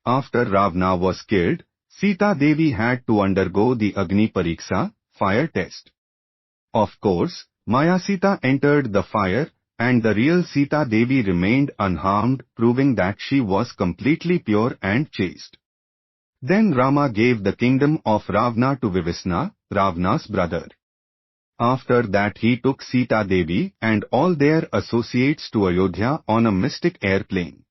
After Ravana was killed, Sita Devi had to undergo the Agni Pariksha, fire test. Of course, Maya Sita entered the fire, and the real Sita Devi remained unharmed, proving that she was completely pure and chaste. Then Rama gave the kingdom of Ravana to Vivisna, Ravana's brother. After that he took Sita Devi and all their associates to Ayodhya on a mystic airplane.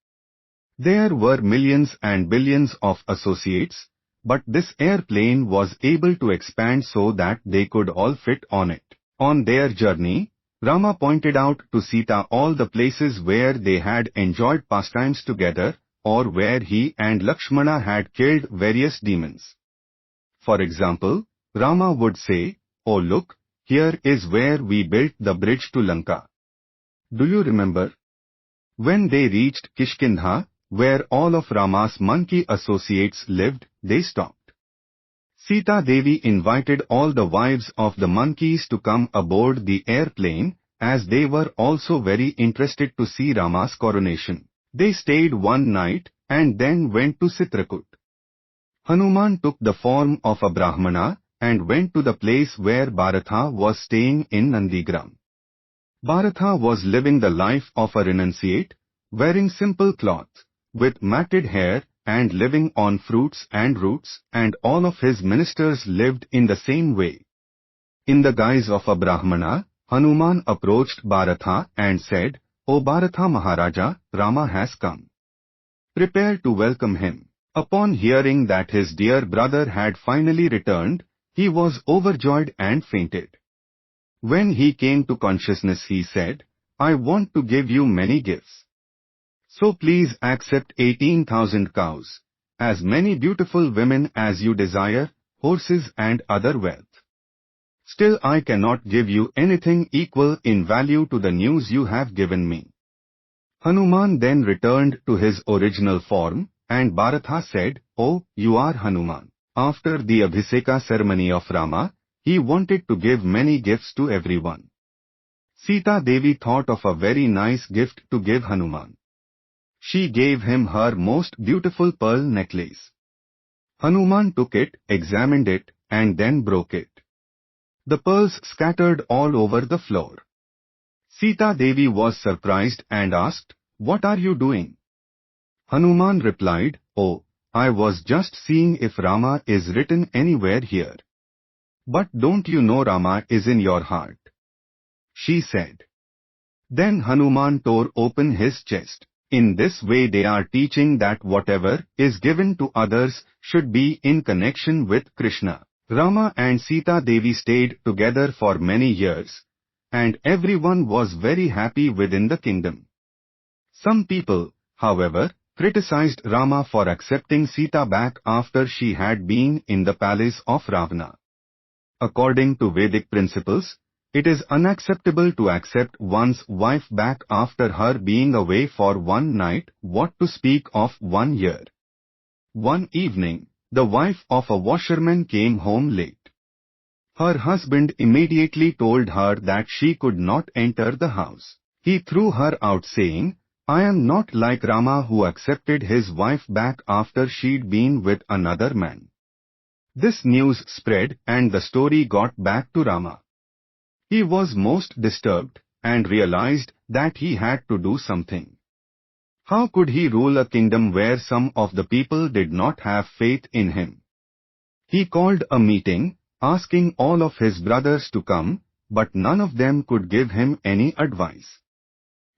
There were millions and billions of associates, but this airplane was able to expand so that they could all fit on it. On their journey, Rama pointed out to Sita all the places where they had enjoyed pastimes together, or where he and Lakshmana had killed various demons. For example, Rama would say, "Oh look, here is where we built the bridge to Lanka." Do you remember? When they reached Kishkindha, where all of Rama's monkey associates lived, they stopped. Sita Devi invited all the wives of the monkeys to come aboard the airplane, as they were also very interested to see Rama's coronation. They stayed one night, and then went to Chitrakut. Hanuman took the form of a Brahmana, and went to the place where Bharatha was staying in Nandigram. Bharatha was living the life of a renunciate, wearing simple cloth, with matted hair, and living on fruits and roots, and all of his ministers lived in the same way. In the guise of a Brahmana, Hanuman approached Bharatha and said, "O Bharatha Maharaja, Rama has come. Prepare to welcome him." Upon hearing that his dear brother had finally returned, he was overjoyed and fainted. When he came to consciousness he said, "I want to give you many gifts. So please accept 18,000 cows, as many beautiful women as you desire, horses and other wealth. Still I cannot give you anything equal in value to the news you have given me." Hanuman then returned to his original form, and Bharatha said, "Oh, you are Hanuman." After the Abhiseka ceremony of Rama, he wanted to give many gifts to everyone. Sita Devi thought of a very nice gift to give Hanuman. She gave him her most beautiful pearl necklace. Hanuman took it, examined it, and then broke it. The pearls scattered all over the floor. Sita Devi was surprised and asked, "What are you doing?" Hanuman replied, "Oh, I was just seeing if Rama is written anywhere here." "But don't you know Rama is in your heart?" she said. Then Hanuman tore open his chest. In this way they are teaching that whatever is given to others should be in connection with Krishna. Rama and Sita Devi stayed together for many years, and everyone was very happy within the kingdom. Some people, however, criticized Rama for accepting Sita back after she had been in the palace of Ravana. According to Vedic principles, it is unacceptable to accept one's wife back after her being away for one night, what to speak of 1 year. One evening, the wife of a washerman came home late. Her husband immediately told her that she could not enter the house. He threw her out saying, "I am not like Rama who accepted his wife back after she'd been with another man." This news spread and the story got back to Rama. He was most disturbed and realized that he had to do something. How could he rule a kingdom where some of the people did not have faith in him? He called a meeting, asking all of his brothers to come, but none of them could give him any advice.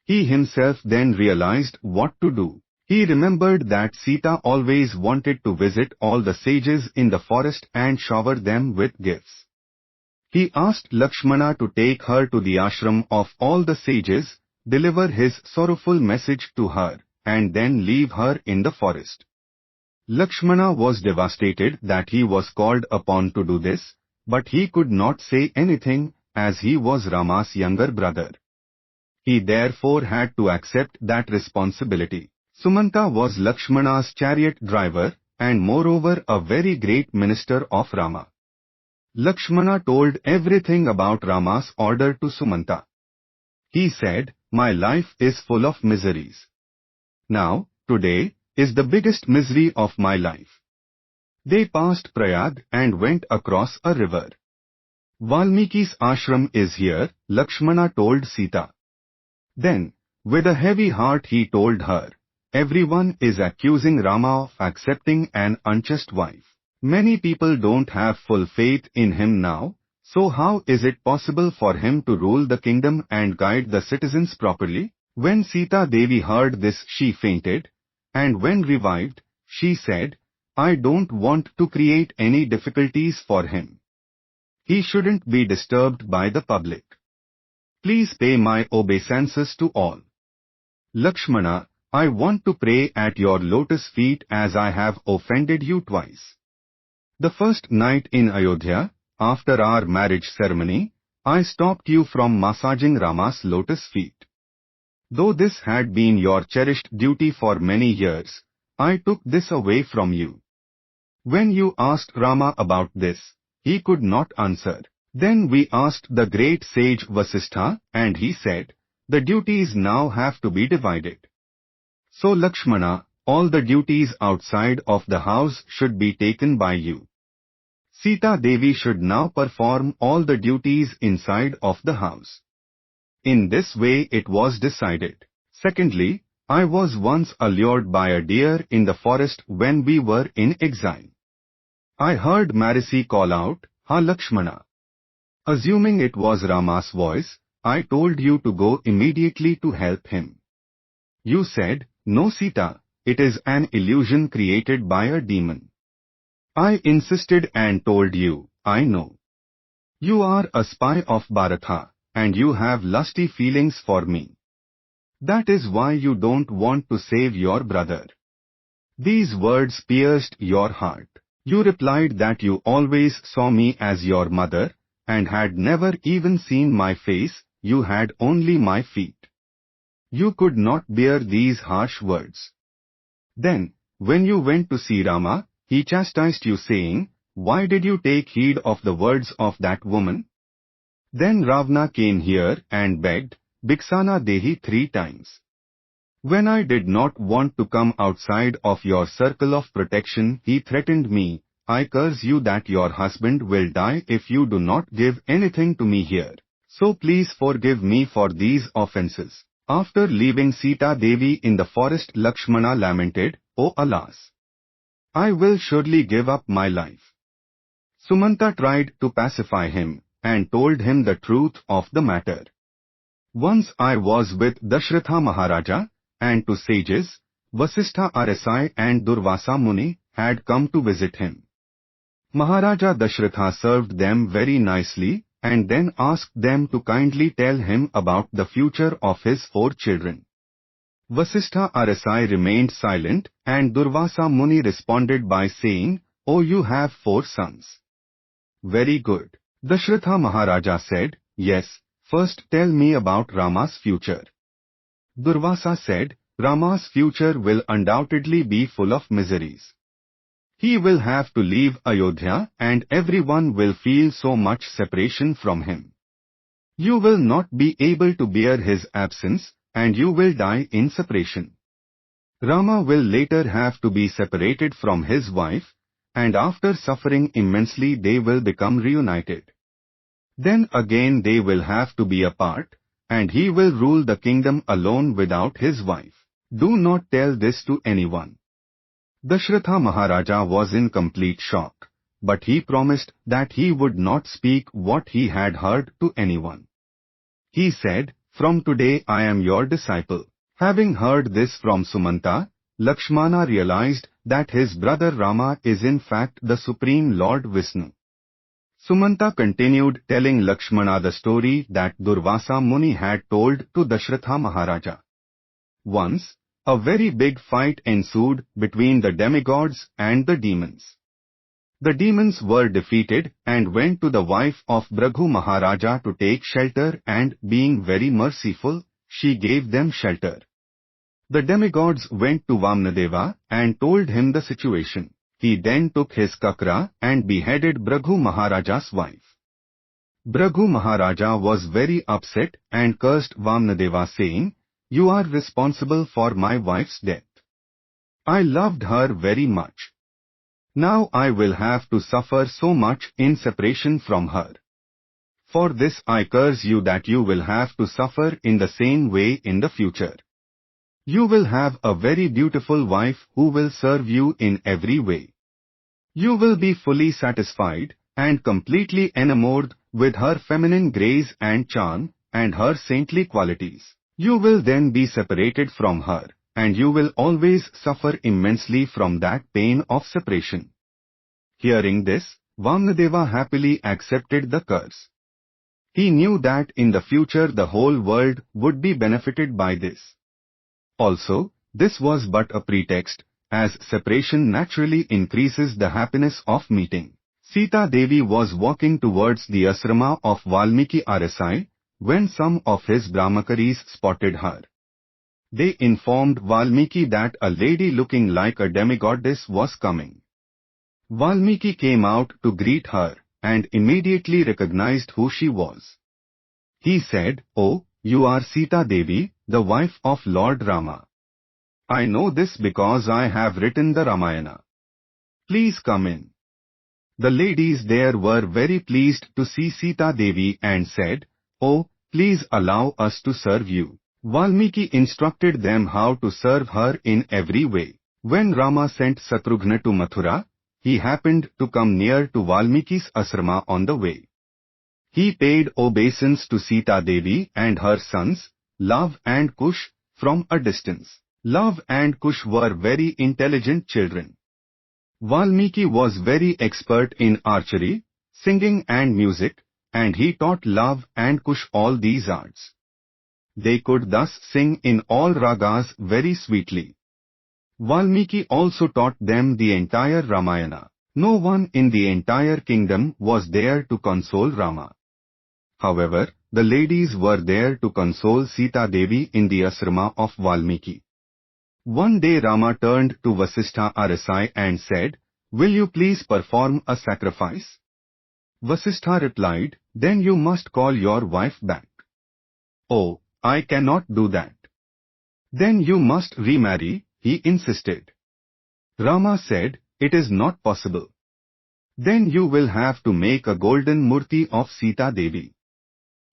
He himself then realized what to do. He remembered that Sita always wanted to visit all the sages in the forest and shower them with gifts. He asked Lakshmana to take her to the ashram of all the sages, deliver his sorrowful message to her, and then leave her in the forest. Lakshmana was devastated that he was called upon to do this, but he could not say anything as he was Rama's younger brother. He therefore had to accept that responsibility. Sumanta was Lakshmana's chariot driver and moreover a very great minister of Rama. Lakshmana told everything about Rama's order to Sumanta. He said, "My life is full of miseries. Now, today, is the biggest misery of my life. They passed Prayag and went across a river. Valmiki's ashram is here, Lakshmana told Sita. Then, with a heavy heart he told her, everyone is accusing Rama of accepting an unchaste wife. Many people don't have full faith in him now, so how is it possible for him to rule the kingdom and guide the citizens properly? When Sita Devi heard this she fainted, and when revived, she said, I don't want to create any difficulties for him. He shouldn't be disturbed by the public. Please pay my obeisances to all. Lakshmana, I want to pray at your lotus feet as I have offended you twice. The first night in Ayodhya, after our marriage ceremony, I stopped you from massaging Rama's lotus feet. Though this had been your cherished duty for many years, I took this away from you. When you asked Rama about this, he could not answer. Then we asked the great sage Vasistha, and he said, the duties now have to be divided. So Lakshmana, all the duties outside of the house should be taken by you. Sita Devi should now perform all the duties inside of the house. In this way it was decided. Secondly, I was once allured by a deer in the forest when we were in exile. I heard Marisi call out, Ha Lakshmana. Assuming it was Rama's voice, I told you to go immediately to help him. You said, no Sita, it is an illusion created by a demon. I insisted and told you, I know. You are a spy of Bharatha, and you have lusty feelings for me. That is why you don't want to save your brother. These words pierced your heart. You replied that you always saw me as your mother, and had never even seen my face, you had only my feet. You could not bear these harsh words. Then, when you went to see Rama, he chastised you saying, why did you take heed of the words of that woman? Then Ravana came here and begged, Bhiksana Dehi 3 times. When I did not want to come outside of your circle of protection, he threatened me, I curse you that your husband will die if you do not give anything to me here. So please forgive me for these offences. After leaving Sita Devi in the forest, Lakshmana lamented, Oh alas! I will surely give up my life. Sumanta tried to pacify him, and told him the truth of the matter. Once I was with Dashratha Maharaja, and 2 sages, Vasistha Arsai and Durvasa Muni, had come to visit him. Maharaja Dashratha served them very nicely, and then asked them to kindly tell him about the future of his 4 children. Vasistha Arsai remained silent, and Durvasa Muni responded by saying, Oh, you have 4 sons. Very good. Dashratha Maharaja said, Yes, first tell me about Rama's future. Durvasa said, Rama's future will undoubtedly be full of miseries. He will have to leave Ayodhya and everyone will feel so much separation from him. You will not be able to bear his absence and you will die in separation. Rama will later have to be separated from his wife, and after suffering immensely they will become reunited. Then again they will have to be apart, and he will rule the kingdom alone without his wife. Do not tell this to anyone. Dashratha Maharaja was in complete shock, but he promised that he would not speak what he had heard to anyone. He said, From today I am your disciple. Having heard this from Sumanta, Lakshmana realized that his brother Rama is in fact the Supreme Lord Vishnu. Sumanta continued telling Lakshmana the story that Durvasa Muni had told to Dashratha Maharaja. Once, a very big fight ensued between the demigods and the demons. The demons were defeated and went to the wife of Braghu Maharaja to take shelter, and being very merciful, she gave them shelter. The demigods went to Vamnadeva and told him the situation. He then took his kakra and beheaded Braghu Maharaja's wife. Braghu Maharaja was very upset and cursed Vamnadeva saying, You are responsible for my wife's death. I loved her very much. Now I will have to suffer so much in separation from her. For this I curse you that you will have to suffer in the same way in the future. You will have a very beautiful wife who will serve you in every way. You will be fully satisfied and completely enamored with her feminine grace and charm and her saintly qualities. You will then be separated from her, and you will always suffer immensely from that pain of separation. Hearing this, Vamanadeva happily accepted the curse. He knew that in the future the whole world would be benefited by this. Also, this was but a pretext, as separation naturally increases the happiness of meeting. Sita Devi was walking towards the asrama of Valmiki RSI, when some of his brahmacharis spotted her. They informed Valmiki that a lady looking like a demigoddess was coming. Valmiki came out to greet her, and immediately recognized who she was. He said, "Oh, you are Sita Devi, the wife of Lord Rama. I know this because I have written the Ramayana. Please come in." The ladies there were very pleased to see Sita Devi and said, "Oh, please allow us to serve you." Valmiki instructed them how to serve her in every way. When Rama sent Satrughna to Mathura, he happened to come near to Valmiki's asrama on the way. He paid obeisance to Sita Devi and her sons, Love and Kush, from a distance. Love and Kush were very intelligent children. Valmiki was very expert in archery, singing and music, and he taught Love and Kush all these arts. They could thus sing in all ragas very sweetly. Valmiki also taught them the entire Ramayana. No one in the entire kingdom was there to console Rama. However, the ladies were there to console Sita Devi in the asrama of Valmiki. One day Rama turned to Vasistha RSI and said, "Will you please perform a sacrifice?" Vasistha replied, "Then you must call your wife back." "Oh, I cannot do that." "Then you must remarry," he insisted. Rama said, "It is not possible." "Then you will have to make a golden murti of Sita Devi."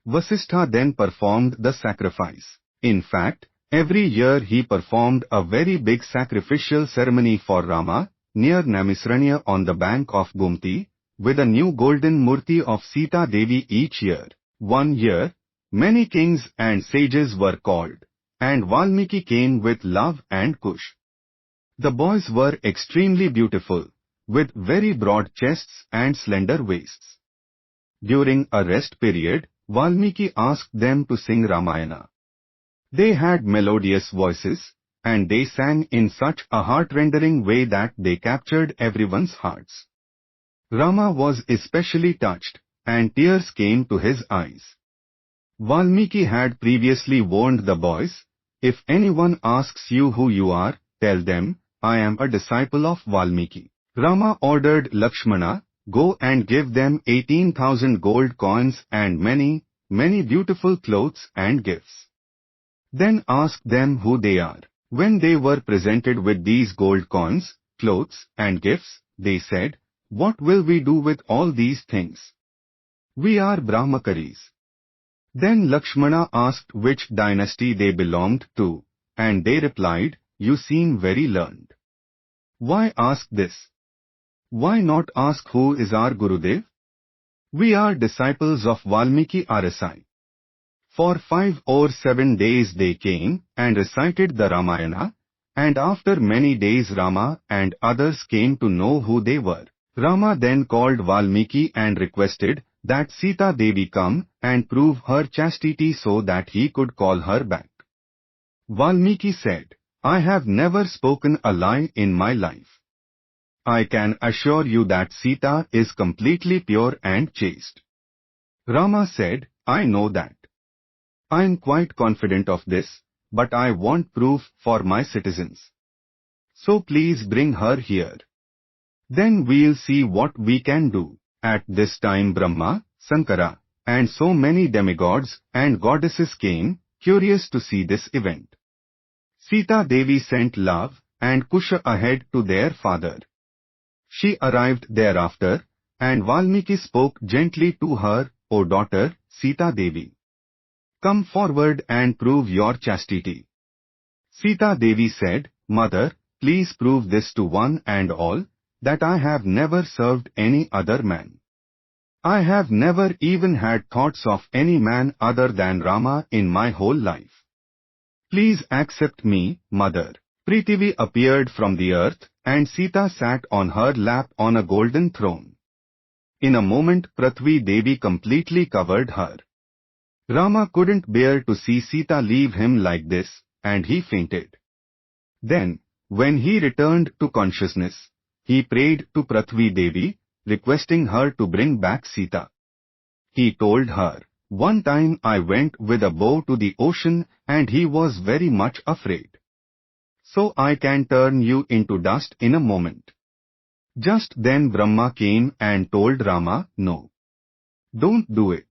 Vasistha then performed the sacrifice. In fact, every year he performed a very big sacrificial ceremony for Rama, near Namisranya on the bank of Gomti, with a new golden murti of Sita Devi each year. One year, many kings and sages were called, and Valmiki came with Love and Kush. The boys were extremely beautiful, with very broad chests and slender waists. During a rest period, Valmiki asked them to sing Ramayana. They had melodious voices, and they sang in such a heart-rendering way that they captured everyone's hearts. Rama was especially touched, and tears came to his eyes. Valmiki had previously warned the boys, "If anyone asks you who you are, tell them, I am a disciple of Valmiki." Rama ordered Lakshmana, "Go and give them 18,000 gold coins and many, many beautiful clothes and gifts. Then ask them who they are." When they were presented with these gold coins, clothes and gifts, they said, "What will we do with all these things? We are Brahmacharis." Then Lakshmana asked which dynasty they belonged to, and they replied, "You seem very learned. Why ask this? Why not ask who is our Gurudev? We are disciples of Valmiki RSI." For 5 or 7 days they came and recited the Ramayana, and after many days Rama and others came to know who they were. Rama then called Valmiki and requested that Sita Devi come and prove her chastity so that he could call her back. Valmiki said, "I have never spoken a lie in my life. I can assure you that Sita is completely pure and chaste." Rama said, "I know that. I am quite confident of this, but I want proof for my citizens. So please bring her here. Then we'll see what we can do." At this time Brahma, Sankara, and so many demigods and goddesses came, curious to see this event. Sita Devi sent Love, and push ahead to their father. She arrived thereafter, and Valmiki spoke gently to her, O daughter, Sita Devi. Come forward and prove your chastity. Sita Devi said, Mother, please prove this to one and all, that I have never served any other man. I have never even had thoughts of any man other than Rama in my whole life. Please accept me, Mother. Prithivi appeared from the earth, and Sita sat on her lap on a golden throne. In a moment Prithvi Devi completely covered her. Rama couldn't bear to see Sita leave him like this, and he fainted. Then, when he returned to consciousness, he prayed to Prithvi Devi, requesting her to bring back Sita. He told her, one time I went with a bow to the ocean and he was very much afraid. So I can turn you into dust in a moment. Just then Brahma came and told Rama, no. Don't do it.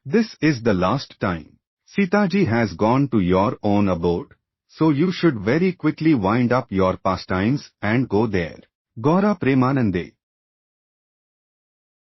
This is the last time. Sitaji has gone to your own abode, so you should very quickly wind up your pastimes and go there. Gaura Premanande.